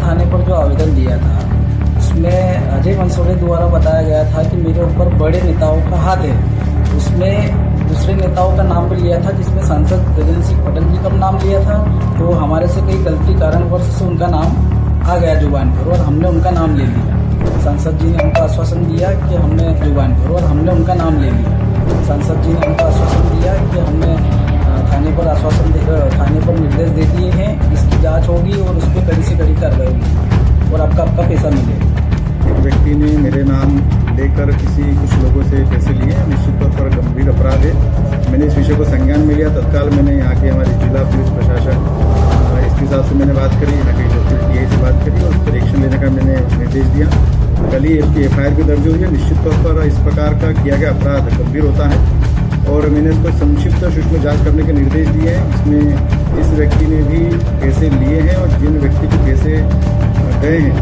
थाने पर जो आवेदन दिया था उसमें अजय मंसूरे द्वारा बताया गया था कि मेरे ऊपर बड़े नेताओं का हाथ है। उसमें दूसरे नेताओं का नाम भी लिया था, जिसमें सांसद गजेंद्र सिंह पटेल जी का नाम लिया था। तो हमारे से कई गलती कारणवश से उनका नाम आ गया जुबान पर और हमने उनका नाम ले लिया। सांसद जी ने हमको आश्वासन दिया कि हमने जुबान पर और हमने उनका नाम ले लिया। सांसद जी ने हमको आश्वासन दिया कि हमने थाने पर निर्देश दे दिए हैं, इसकी जांच होगी और उस पर कड़ी से कड़ी कार्रवाई होगी और आपका पैसा मिलेगा। एक व्यक्ति ने मेरे नाम लेकर कुछ लोगों से पैसे लिए, निश्चित तौर पर गंभीर अपराध है। मैंने इस विषय को संज्ञान में लिया। तत्काल मैंने यहाँ के हमारे जिला पुलिस प्रशासन एसपी साहब से मैंने बात करी, यहाँ के DI से बात करी और उस पर एक्शन लेने का मैंने निर्देश दिया। कल ही इसकी FIR भी दर्ज हुई है। निश्चित तौर पर इस प्रकार का किया गया अपराध गंभीर होता है और मैंने इसको संक्षिप्त सूक्ष्म जांच करने के निर्देश दिए हैं। इसमें जिस व्यक्ति ने भी पैसे लिए हैं और जिन व्यक्ति को पैसे गए हैं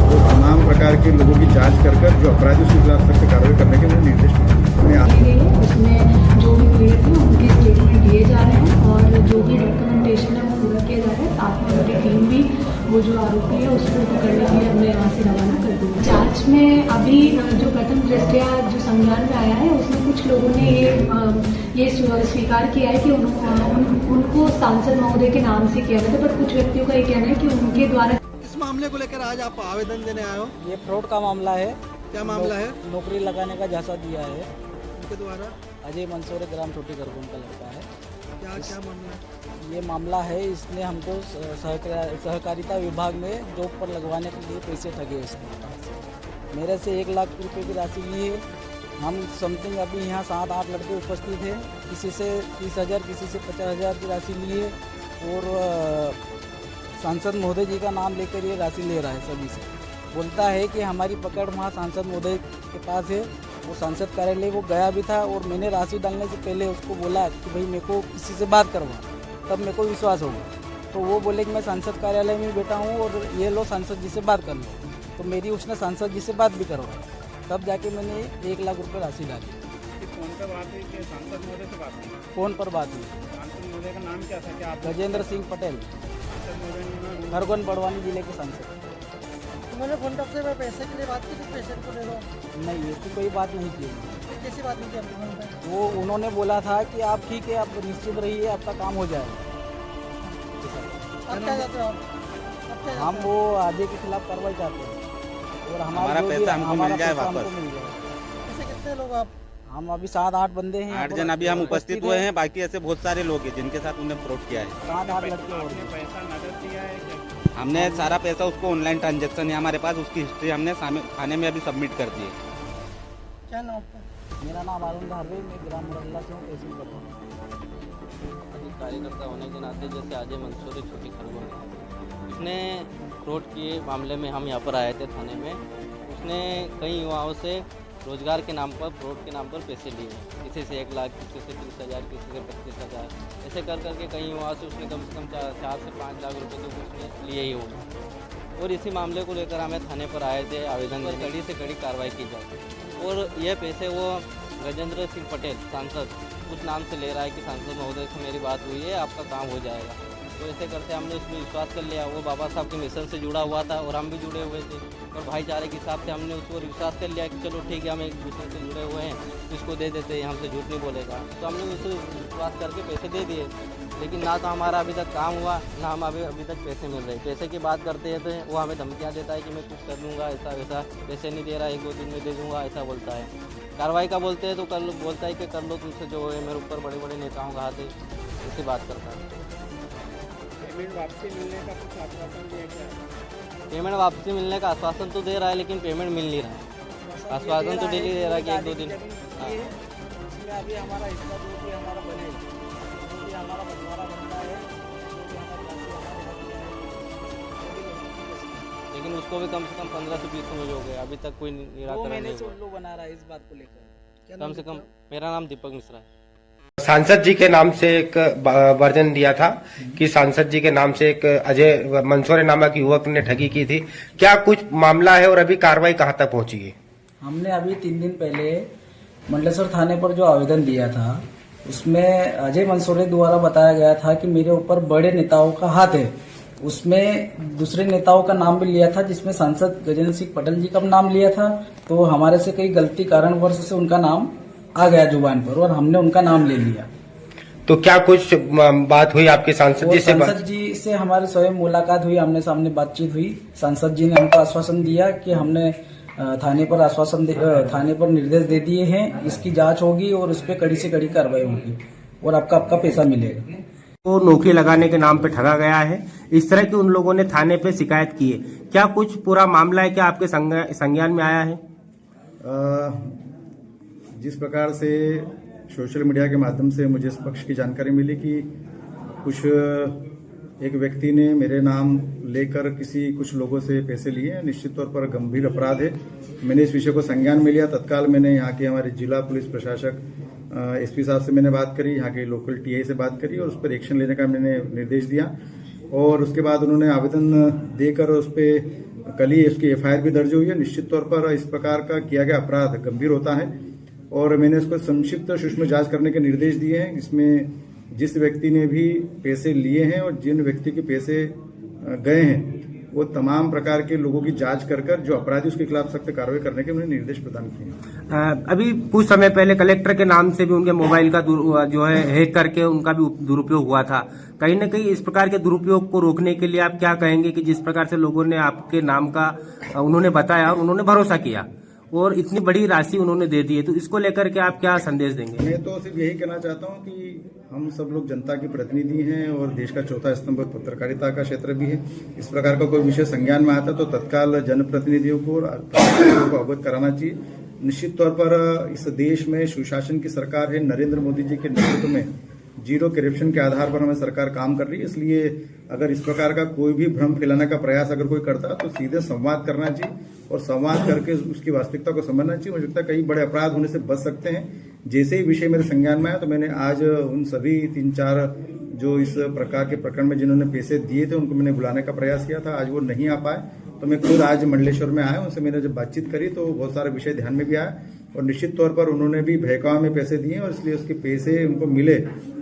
तो तमाम प्रकार के लोगों की जांच कर जो अपराधी उसके खिलाफ सख्त कार्रवाई करने के लिए निर्देश दिए हैं। उसमें जो भी पीड़ित हैं उनके स्टेटमेंट दिए जा रहे हैं और जो भी डॉक्यूमेंटेशन है वो पूरा किया जा रहा है। साथ में उनकी टीम भी वो जो आरोपी है उसको पकड़ने के लिए हमने यहाँ से रवाना कर दिया। जांच में अभी जो प्रथम दृष्टया जो संज्ञान में आया है उसमें कुछ लोगों ने ये स्वीकार किया है कि उनको सांसद महोदय के नाम से किया गया था, पर कुछ व्यक्तियों का ये कहना है कि उनके द्वारा। इस मामले को लेकर आज आप आवेदन देने आए हो? ये फ्रॉड का मामला है। क्या मामला है? नौकरी लगाने का झांसा दिया है उनके द्वारा। अजय मंसूरे ग्राम छोटी खरगोन का लड़का है। क्या मामला है? ये मामला है, इसने हमको सहकारिता विभाग में जॉब पर लगवाने के लिए पैसे ठगे इसने। मेरे से 1 लाख रुपए की राशि ली है। हम समथिंग अभी यहाँ 7-8 लड़के उपस्थित हैं। किसी से 30,000, किसी से 50,000 की राशि ली है और सांसद महोदय जी का नाम लेकर ये राशि ले रहा है सभी से। बोलता है कि हमारी पकड़ वहाँ सांसद महोदय के पास है। वो सांसद कार्यालय वो गया भी था और मैंने राशि डालने से पहले उसको बोला कि भाई मेरे को किसी से बात करवा, तब मेरे को विश्वास होगा। तो वो बोले कि मैं सांसद कार्यालय में बैठा हूँ और ये लो सांसद जी से बात कर लो। तो मेरी उसने सांसद जी से बात भी करवाई, तब जाके मैंने 1 लाख रुपये राशि डाली। फोन पर बात हुई कि सांसद महोदय से बात हुई? फ़ोन पर बात हुई। सांसद महोदय का नाम क्या था? क्या गजेंद्र सिंह पटेल, खरगोन बड़वानी जिले के सांसद। उन्होंने फोन पर से पैसे के लिए बात की थी, पैसे को ले लो? नहीं, ऐसी कोई बात नहीं की। कैसी बात नहीं की आपने? वो उन्होंने बोला था कि आप ठीक है, आप निश्चित रहिए, आपका काम हो जाएगा। आप क्या चाहते हो? आप क्या हम वो अजय के खिलाफ कार्रवाई चाहते हैं और हमारा पैसा हमको मिल जाए वापस। ऐसे कितने लोग आप? हम अभी 7-8 बंदे हैं। 8 जन अभी हम उपस्थित हुए हैं, बाकी ऐसे बहुत सारे लोग हैं जिनके साथ उन्हें फ्रॉड किया है। 7-8 लड़के और पैसा नगद दिया है? हमने सारा पैसा उसको ऑनलाइन ट्रांजैक्शन है हमारे पास, उसकी हिस्ट्री हमने थाने में अभी सबमिट कर दी है। क्या नाम आपका? मेरा नाम अरुण धारवे, मैं ग्राम मुरल्ला से हूँ, तहसील करता। कार्यकर्ता होने के नाते जैसे अजय मंसूरे छोटी खरगोन उसने फ्रॉड के मामले में हम यहाँ पर आए थे थाने में। उसने कई युवाओं से रोजगार के नाम पर, फ्रॉड के नाम पर पैसे लिए, किसी से 1 लाख, किसी से 30,000, किसी से 25,000, ऐसे कर करके कई युवाओं से उसने कम से कम 4 से 5 लाख रुपए तो उसने लिए ही हो। और इसी मामले को लेकर हमें थाने पर आए थे आवेदन पर कड़ी से कड़ी कार्रवाई की जाए। और यह पैसे वो गजेंद्र सिंह पटेल सांसद उस नाम से ले रहा है कि सांसद महोदय से मेरी बात हुई है, आपका काम हो जाएगा। तो ऐसे करते हमने उसमें विश्वास कर लिया। वो बाबा साहब के मिशन से जुड़ा हुआ था और हम भी जुड़े हुए थे और भाईचारे के हिसाब से हमने उसको विश्वास कर लिया कि चलो ठीक है, हम एक दूसरे से जुड़े हुए हैं तो इसको दे देते हैं, हमसे झूठ नहीं बोलेगा। तो हमने उसको विश्वास करके पैसे दे दिए, लेकिन ना तो हमारा अभी तक काम हुआ, ना हम अभी तक पैसे मिल रहे। पैसे की बात करते हैं तो वो हमें धमकियाँ देता है कि मैं कुछ कर दूँगा, ऐसा वैसा, पैसे नहीं दे रहा, 1-2 दिन में दे दूँगा, ऐसा बोलता है। कार्रवाई का बोलते हैं तो कर लो, बोलता है कि कर लो, तुमसे जो है मेरे ऊपर बड़े बड़े नेताओं का हाथ है, ऐसी बात करता है। पेमेंट वापसी मिलने का कुछ आश्वासन दिया क्या? पेमेंट वापसी मिलने का आश्वासन तो दे रहा है, लेकिन पेमेंट मिल नहीं रहा है। आश्वासन तो डेली दे रहा है कि 1-2 दिन। हाँ, इसमें अभी हमारा हिस्सा जो भी हमारा बने, जो भी हमारा बंटवारा बनता है, जो भी हमारी राशि लेकिन उसको भी कम से कम 15 से 20 रोज हो गए, अभी तक कोई निराकरण नहीं महीने से हुआ। उल्लू बना रहा है इस बात को लेकर। कम से कम मेरा नाम दीपक मिश्रा है। सांसद जी के नाम से एक वर्जन दिया था कि सांसद जी के नाम से एक अजय मंसूरे नामक युवक ने ठगी की थी। क्या कुछ मामला है और अभी कार्रवाई कहां तक पहुंची है? हमने अभी 3 दिन पहले मंडलेश्वर थाने पर जो आवेदन दिया था उसमें अजय मंसूरे द्वारा बताया गया था कि मेरे ऊपर बड़े नेताओं का हाथ है। उसमें दूसरे नेताओं का नाम भी लिया था, जिसमें सांसद गजेंद्र सिंह पटेल जी का नाम लिया था। तो हमारे से कई गलती कारणवश से उनका नाम आ गया जुबान पर और हमने उनका नाम ले लिया। तो क्या कुछ बात हुई आपके सांसद जी से? सांसद जी से हमारी स्वयं मुलाकात हुई, आमने सामने बातचीत हुई। सांसद जी ने हमको आश्वासन दिया कि हमने थाने पर निर्देश दे दिए हैं, इसकी जांच होगी और उस पर कड़ी से कड़ी कार्रवाई होगी और आपका पैसा मिलेगा। वो नौकरी लगाने के नाम पे ठगा गया है, इस तरह की उन लोगों ने थाने पे शिकायत की है। क्या कुछ पूरा मामला है क्या आपके संज्ञान में आया है? जिस प्रकार से सोशल मीडिया के माध्यम से मुझे इस पक्ष की जानकारी मिली कि एक व्यक्ति ने मेरे नाम लेकर कुछ लोगों से पैसे लिए, निश्चित तौर पर गंभीर अपराध है। मैंने इस विषय को संज्ञान में लिया। तत्काल मैंने यहाँ के हमारे जिला पुलिस प्रशासक एसपी साहब से मैंने बात करी, यहाँ के लोकल टीआई से बात करी और उस पर एक्शन लेने का मैंने निर्देश दिया। और उसके बाद उन्होंने आवेदन देकर उस पर कल ही उसकी एफआईआर भी दर्ज हुई है। निश्चित तौर पर इस प्रकार का किया गया अपराध गंभीर होता है और मैंने इसको संक्षिप्त सूक्ष्म जांच करने के निर्देश दिए हैं। इसमें जिस व्यक्ति ने भी पैसे लिए हैं और जिन व्यक्ति के पैसे गए हैं वो तमाम प्रकार के लोगों की जांच कर जो अपराधी उसके खिलाफ सख्त कार्रवाई करने के मैंने निर्देश प्रदान किए। अभी कुछ समय पहले कलेक्टर के नाम से भी उनके मोबाइल का जो है हैक करके उनका भी दुरुपयोग हुआ था। कहीं न कहीं इस प्रकार के दुरुपयोग को रोकने के लिए आप क्या कहेंगे कि जिस प्रकार से लोगों ने आपके नाम का उन्होंने बताया और उन्होंने भरोसा किया और इतनी बड़ी राशि उन्होंने दे दी है, तो इसको लेकर के आप क्या संदेश देंगे? मैं तो सिर्फ यही कहना चाहता हूं कि हम सब लोग जनता के प्रतिनिधि हैं और देश का चौथा स्तंभ पत्रकारिता का क्षेत्र भी है। इस प्रकार का कोई विषय संज्ञान में आता तो तत्काल जनप्रतिनिधियों को अवगत कराना चाहिए। निश्चित तौर पर इस देश में सुशासन की सरकार है। नरेंद्र मोदी जी के नेतृत्व में जीरो करप्शन के आधार पर हमें सरकार काम कर रही है। इसलिए अगर इस प्रकार का कोई भी भ्रम फैलाने का प्रयास अगर कोई करता तो सीधे संवाद करना चाहिए और संवाद करके उसकी वास्तविकता को समझना चाहिए। मुझे लगता है कई बड़े अपराध होने से बच सकते हैं। जैसे ही विषय मेरे संज्ञान में आया तो मैंने आज उन सभी 3-4 जो इस प्रकार के प्रकरण में जिन्होंने पैसे दिए थे उनको मैंने बुलाने का प्रयास किया था। आज वो नहीं आ पाए तो मैं खुद आज मंडलेश्वर में आया, उनसे मैंने जब बातचीत करी तो बहुत सारे विषय ध्यान में भी आया और निश्चित तौर पर उन्होंने भी बहकावे में पैसे दिए और इसलिए उसके पैसे उनको मिले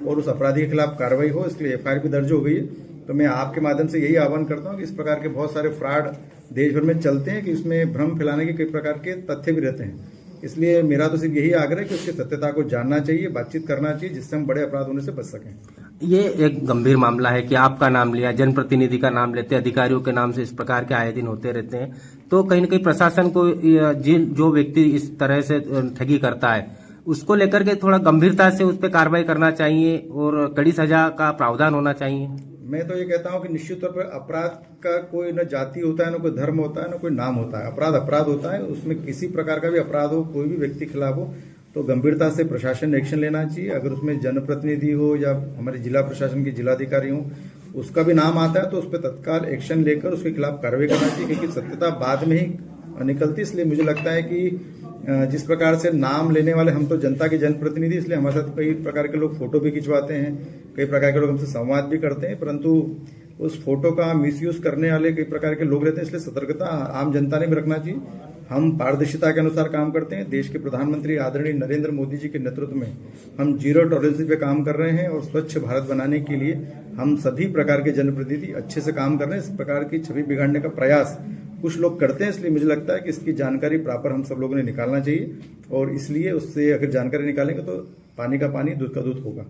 और उस अपराधी के खिलाफ कार्रवाई हो, इसलिए एफआईआर भी दर्ज हो गई है। तो मैं आपके माध्यम से यही आह्वान करता हूं कि इस प्रकार के बहुत सारे फ्रॉड देश भर में चलते हैं कि इसमें भ्रम फैलाने के कई प्रकार के तथ्य भी रहते हैं। इसलिए मेरा तो सिर्फ यही आग्रह है कि उसकी सत्यता को जानना चाहिए, बातचीत करना चाहिए, जिससे हम बड़े अपराध होने से बच सकें। ये एक गंभीर मामला है कि आपका नाम लिया, जनप्रतिनिधि का नाम लेते, अधिकारियों के नाम से इस प्रकार के आए दिन होते रहते हैं। तो कहीं न कहीं प्रशासन को जो व्यक्ति इस तरह से ठगी करता है उसको लेकर के थोड़ा गंभीरता से उस पर कार्रवाई करना चाहिए और कड़ी सजा का प्रावधान होना चाहिए। मैं तो ये कहता हूं कि निश्चित तौर पर अपराध का कोई न जाति होता है, न कोई धर्म होता है, न कोई नाम होता है। अपराध अपराध होता है, उसमें किसी प्रकार का भी अपराध हो, कोई भी व्यक्ति के खिलाफ हो तो गंभीरता से प्रशासन ने एक्शन लेना चाहिए। अगर उसमें जनप्रतिनिधि हो या हमारे जिला प्रशासन के जिलाधिकारी हो उसका भी नाम आता है तो उस पर तत्काल एक्शन लेकर उसके खिलाफ कार्रवाई करना चाहिए, क्योंकि सत्यता बाद में ही निकलती। इसलिए मुझे लगता है कि जिस प्रकार से नाम लेने वाले हम तो जनता के जनप्रतिनिधि, इसलिए हमारे साथ कई प्रकार के लोग फोटो भी खिंचवाते हैं, कई प्रकार के लोग हमसे संवाद भी करते हैं, परंतु उस फोटो का मिसयूज करने वाले कई प्रकार के लोग रहते हैं। इसलिए सतर्कता आम जनता ने भी रखना चाहिए। हम पारदर्शिता के अनुसार काम करते हैं। देश के प्रधानमंत्री आदरणीय नरेंद्र मोदी जी के नेतृत्व में हम जीरो टॉलरेंस पे काम कर रहे हैं और स्वच्छ भारत बनाने के लिए हम सभी प्रकार के जनप्रतिनिधि अच्छे से काम कर रहे हैं। इस प्रकार की छवि बिगाड़ने का प्रयास कुछ लोग करते हैं, इसलिए मुझे लगता है कि इसकी जानकारी प्रॉपर हम सब लोगों ने निकालना चाहिए और इसलिए उससे अगर जानकारी निकालेंगे तो पानी का पानी दूध का दूध होगा।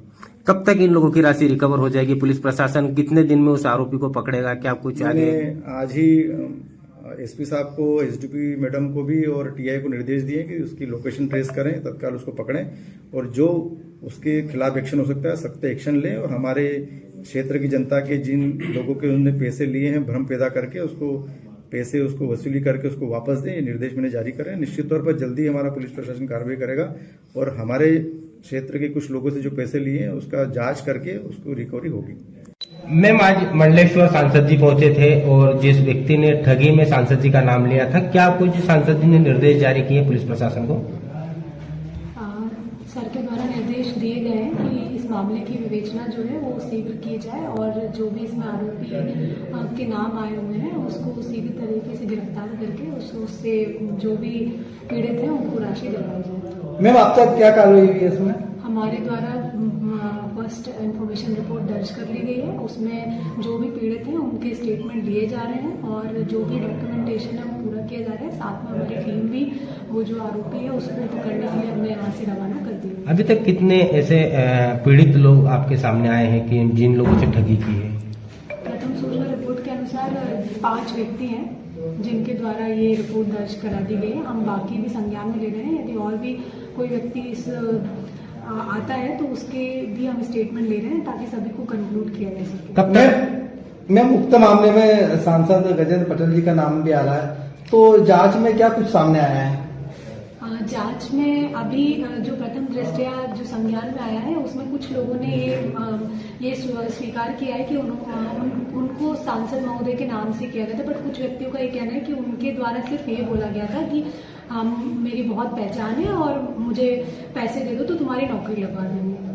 कब तक इन लोगों की राशि रिकवर हो जाएगी? पुलिस प्रशासन कितने दिन में उस आरोपी को पकड़ेगा? क्या कुछ आगे? आज ही एसपी साहब को, एसडीपी मैडम को भी और टीआई को निर्देश दिए कि उसकी लोकेशन ट्रेस करें, तत्काल उसको पकड़ें और जो उसके खिलाफ एक्शन हो सकता है सख्त एक्शन लें और हमारे क्षेत्र की जनता के जिन लोगों के उन्होंने पैसे लिए हैं भ्रम पैदा करके उसको वसूली करके उसको वापस दें, ये निर्देश मैंने जारी करें। निश्चित तौर पर जल्दी हमारा पुलिस प्रशासन कार्रवाई करेगा और हमारे क्षेत्र के कुछ लोगों से जो पैसे लिए हैं उसका जांच करके उसको रिकवरी होगी। मैम, आज मंडलेश्वर सांसद जी पहुंचे थे और जिस व्यक्ति ने ठगी में सांसद जी का नाम लिया था, क्या कुछ सांसद जी ने निर्देश जारी किए पुलिस प्रशासन को? सर के द्वारा निर्देश दिए गए हैं कि इस मामले मामले की विवेचना जो है वो शीघ्र की जाए और जो भी इसमें आरोपी के नाम आए हुए हैं उसको शीघ्र तरीके से गिरफ्तार करके उससे जो भी पीड़ित हैं उनको राशि दिलवाई जाए। मैम अब तक क्या कार्रवाई हुई है इसमें? हमारे द्वारा फर्स्ट इन्फॉर्मेशन रिपोर्ट दर्ज कर ली गई है, उसमें जो भी पीड़ित हैं उनके स्टेटमेंट लिए जा रहे हैं और जो भी डॉक्यूमेंटेशन है वो पूरा किया जा रहा है। साथ में हमारी टीम भी वो जो आरोपी है उसको पकड़ने के लिए हमने यहाँ से रवाना कर दिया। अभी तक कितने ऐसे पीड़ित लोग आपके सामने आए हैं कि जिन लोगों से ठगी की है? प्रथम सूचना रिपोर्ट के अनुसार 5 व्यक्ति हैं जिनके द्वारा ये रिपोर्ट दर्ज करा दी गई है। हम बाकी भी संज्ञान में ले रहे हैं, यदि और भी कोई व्यक्ति इस आता है तो उसके भी हम स्टेटमेंट ले रहे हैं ताकि सभी को कंक्लूड किया जा सके। तब मैम उक्त मामले में सांसद गजेंद्र पटेल जी का नाम भी आ रहा है, तो जांच में क्या कुछ सामने आया है? जांच में अभी जो प्रथम दृष्टया जो संज्ञान में आया है उसमें कुछ लोगों ने ये स्वीकार किया है कि उनको सांसद महोदय के नाम से किया गया था, बट कुछ व्यक्तियों का ये कहना है कि उनके द्वारा सिर्फ ये बोला गया था कि मेरी बहुत पहचान है और मुझे पैसे दे दो तो तुम्हारी नौकरी लगवा देंगे।